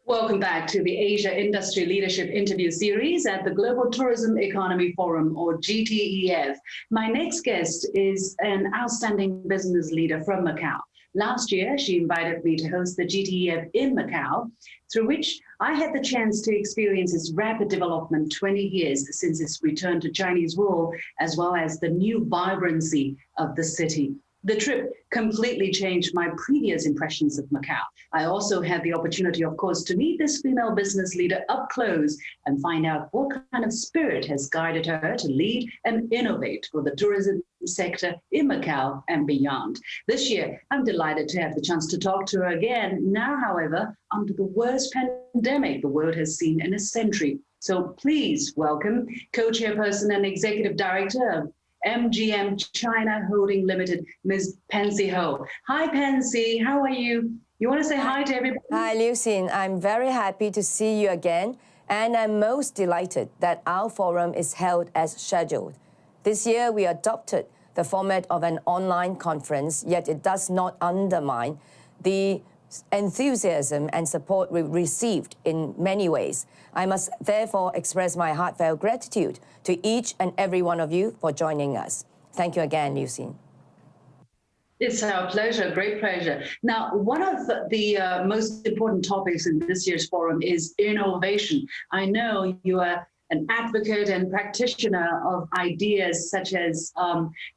Welcome back to the Asia Industry Leadership Interview Series at the Global Tourism Economy Forum, or GTEF. My next guest is an outstanding business leader from Macau. Last year, she invited me to host the GTEF in Macau, through which I had the chance to experience its rapid development 20 years since its return to Chinese rule, as well as the new vibrancy of the city. The trip completely changed my previous impressions of Macau. I also had the opportunity, of course, to meet this female business leader up close and find out what kind of spirit has guided her to lead and innovate for the tourism sector in Macau and beyond. This year, I'm delighted to have the chance to talk to her again. Now, however, under the worst pandemic the world has seen in a century. So please welcome co-chairperson and executive director of MGM China Holding Limited, Ms. Pansy Ho. Hi, Pansy. How are you? You want to say hi to everybody? Hi, Liu Xin. I'm very happy to see you again, and I'm most delighted that our forum is held as scheduled. This year, we adopted the format of an online conference, yet it does not undermine the enthusiasm and support we received in many ways. I must therefore express my heartfelt gratitude to each and every one of you for joining us. Thank you again, Liu Xin. It's our pleasure, great pleasure. Now, one of the most important topics in this year's forum is innovation. I know you are an advocate and practitioner of ideas such as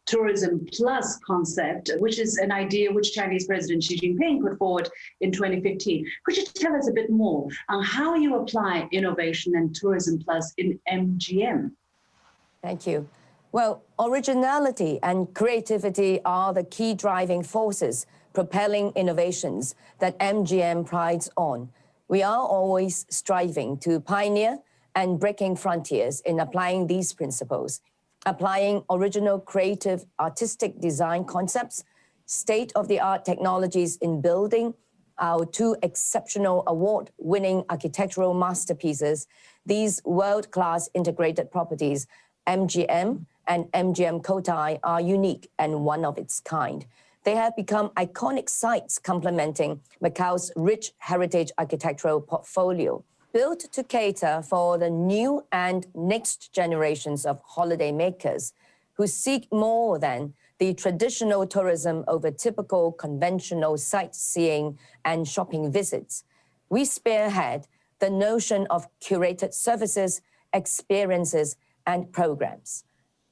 Tourism Plus concept, which is an idea which Chinese President Xi Jinping put forward in 2015. Could you tell us a bit more on how you apply innovation and Tourism Plus in MGM? Thank you. Well, originality and creativity are the key driving forces propelling innovations that MGM prides on. We are always striving to pioneer and breaking frontiers in applying these principles, applying original, creative, artistic design concepts, state-of-the-art technologies in building our two exceptional award-winning architectural masterpieces. These world-class integrated properties, MGM and MGM Cotai, are unique and one of its kind. They have become iconic sites complementing Macau's rich heritage architectural portfolio. Built to cater for the new and next generations of holidaymakers who seek more than the traditional tourism over typical conventional sightseeing and shopping visits. We spearhead the notion of curated services, experiences, and programs.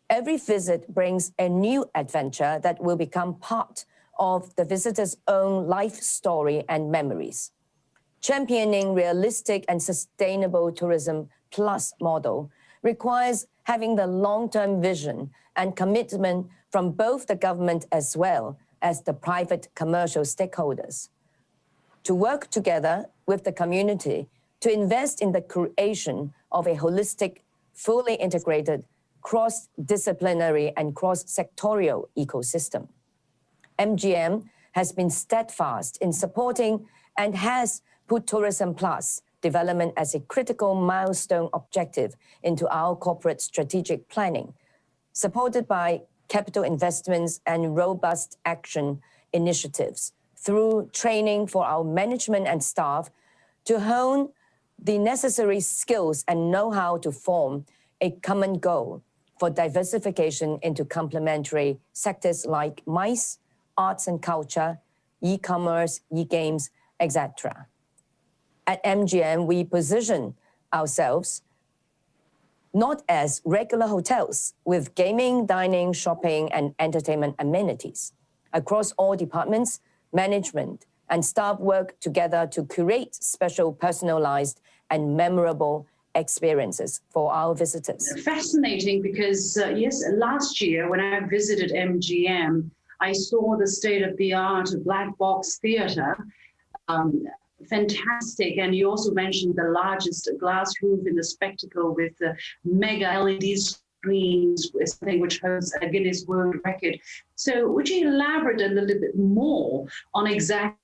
Every visit brings a new adventure that will become part of the visitor's own life story and memories. Championing realistic and sustainable Tourism Plus model requires having the long-term vision and commitment from both the government as well as the private commercial stakeholders. To work together with the community to invest in the creation of a holistic, fully integrated, cross-disciplinary and cross-sectorial ecosystem. MGM has been steadfast in supporting and has put Tourism Plus development as a critical milestone objective into our corporate strategic planning, supported by capital investments and robust action initiatives through training for our management and staff to hone the necessary skills and know-how to form a common goal for diversification into complementary sectors like MICE, arts and culture, e-commerce, e-games, etc. At MGM, we position ourselves not as regular hotels with gaming, dining, shopping, and entertainment amenities. Across all departments, management and staff work together to create special, personalized, and memorable experiences for our visitors. Fascinating because, yes, last year when I visited MGM, I saw the state-of-the-art black box theater. Fantastic. And you also mentioned the largest glass roof in the spectacle with the mega LED screens, something which holds a Guinness World Record. So would you elaborate a little bit more on exact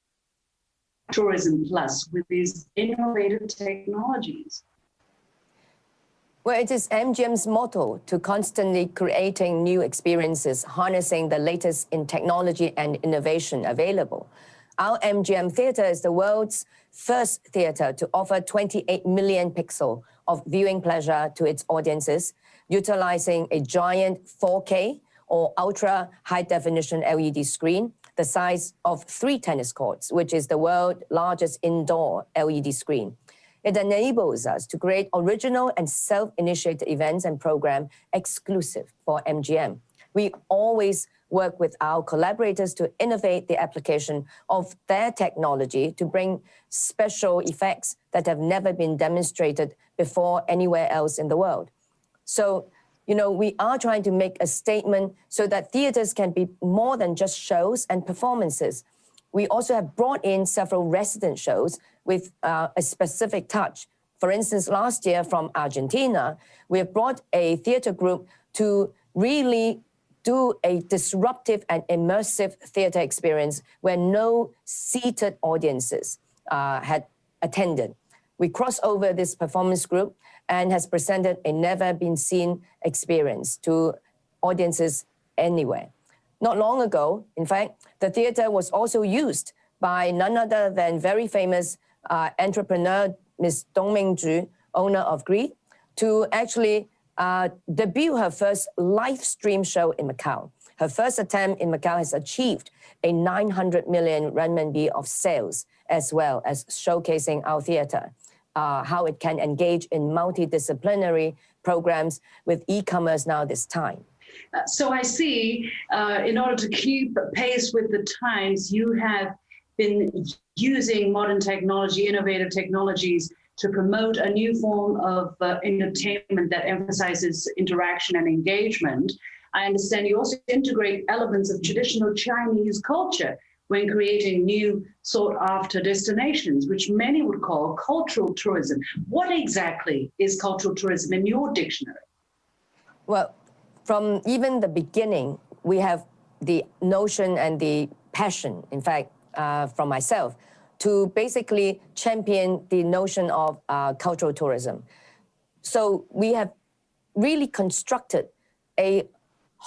Tourism Plus with these innovative technologies? Well, it is MGM's motto to constantly creating new experiences, harnessing the latest in technology and innovation available. Our MGM Theatre is the world's first theatre to offer 28 million pixels of viewing pleasure to its audiences, utilizing a giant 4K or ultra high definition LED screen, the size of 3 tennis courts, which is the world's largest indoor LED screen. It enables us to create original and self-initiated events and programs exclusive for MGM. We always work with our collaborators to innovate the application of their technology to bring special effects that have never been demonstrated before anywhere else in the world. So, we are trying to make a statement so that theaters can be more than just shows and performances. We also have brought in several resident shows with a specific touch. For instance, last year from Argentina, we have brought a theater group to really do a disruptive and immersive theater experience where no seated audiences had attended. We crossed over this performance group and has presented a never-been-seen experience to audiences anywhere. Not long ago, in fact, the theater was also used by none other than very famous entrepreneur, Ms. Dong Mingzhu, owner of Greed, to actually debut her first live stream show in Macau. Her first attempt in Macau has achieved a 900 million renminbi of sales, as well as showcasing our theater, how it can engage in multidisciplinary programs with e-commerce now this time. So I see, in order to keep pace with the times, you have been using modern technology, innovative technologies to promote a new form of entertainment that emphasizes interaction and engagement. I understand you also integrate elements of traditional Chinese culture when creating new sought-after destinations, which many would call cultural tourism. What exactly is cultural tourism in your dictionary? Well, from even the beginning, we have the notion and the passion, in fact, from myself, to basically champion the notion of cultural tourism. So we have really constructed a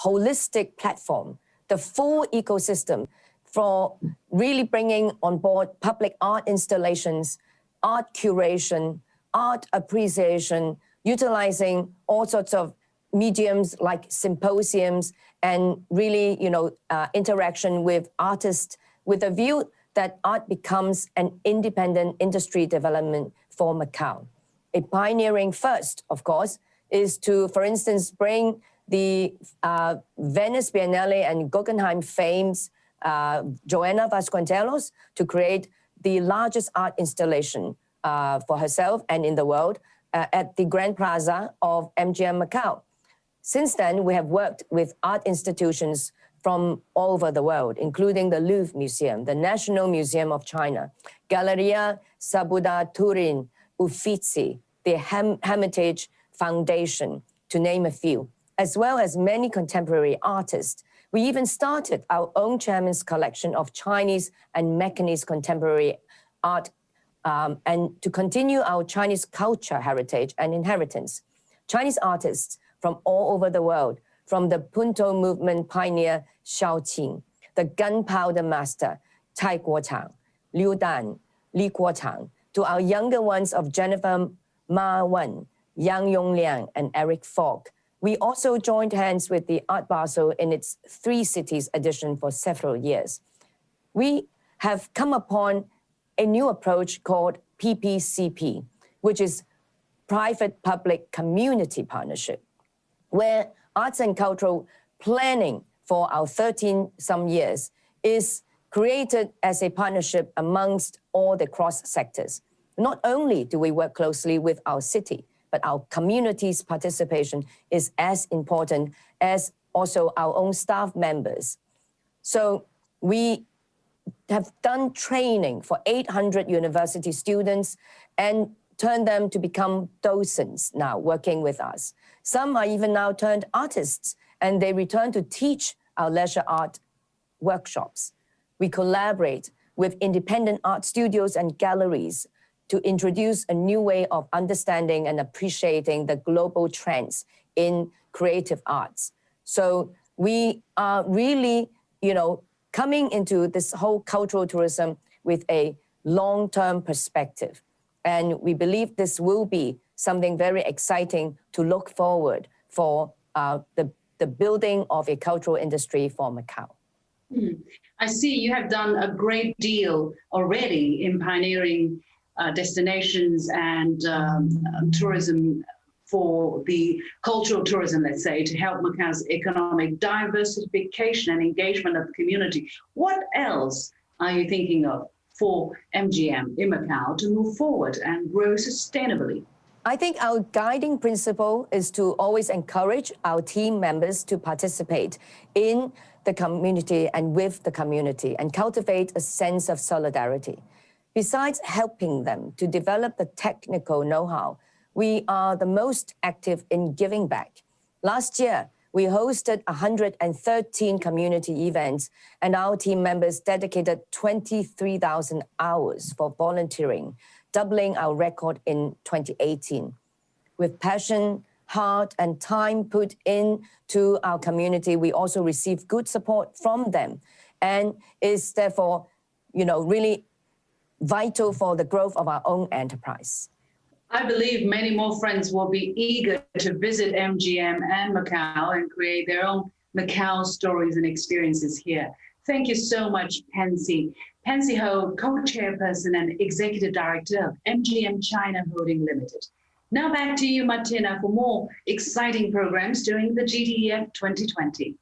holistic platform, the full ecosystem for really bringing on board public art installations, art curation, art appreciation, utilizing all sorts of mediums like symposiums and really, interaction with artists with a view that art becomes an independent industry development for Macau. A pioneering first, of course, is to, for instance, bring the Venice Biennale and Guggenheim fames Joanna Vasconcelos to create the largest art installation for herself and in the world at the Grand Plaza of MGM Macau. Since then, we have worked with art institutions from all over the world, including the Louvre Museum, the National Museum of China, Galleria Sabuda Turin, Uffizi, the Hermitage Foundation, to name a few, as well as many contemporary artists. We even started our own chairman's collection of Chinese and Macanese contemporary art and to continue our Chinese culture, heritage, and inheritance. Chinese artists from all over the world, from the Punto movement pioneer Xiao Qing, the gunpowder master Cai Guochang, Liu Dan, Li Guochang, to our younger ones of Jennifer Ma Wen, Yang Yongliang, and Eric Falk. We also joined hands with the Art Basel in its 3 cities edition for several years. We have come upon a new approach called PPCP, which is private-public community partnership, where arts and cultural planning for our 13-some years is created as a partnership amongst all the cross sectors. Not only do we work closely with our city, but our community's participation is as important as also our own staff members. So we have done training for 800 university students and turned them to become docents now working with us. Some are even now turned artists, and they return to teach our leisure art workshops. We collaborate with independent art studios and galleries to introduce a new way of understanding and appreciating the global trends in creative arts. So we are really, coming into this whole cultural tourism with a long-term perspective. And we believe this will be something very exciting to look forward for the building of a cultural industry for Macau. I see you have done a great deal already in pioneering destinations and tourism for the cultural tourism, let's say, to help Macau's economic diversification and engagement of the community. What else are you thinking of for MGM in Macau to move forward and grow sustainably? I think our guiding principle is to always encourage our team members to participate in the community and with the community and cultivate a sense of solidarity. Besides helping them to develop the technical know-how, we are the most active in giving back. Last year, we hosted 113 community events, and our team members dedicated 23,000 hours for volunteering, doubling our record in 2018. With passion, heart, and time put into our community, we also receive good support from them, and is therefore, really vital for the growth of our own enterprise. I believe many more friends will be eager to visit MGM and Macau and create their own Macau stories and experiences here. Thank you so much, Pansy. Pansy Ho, co-chairperson and executive director of MGM China Holding Limited. Now back to you, Martina, for more exciting programs during the GTEF 2020.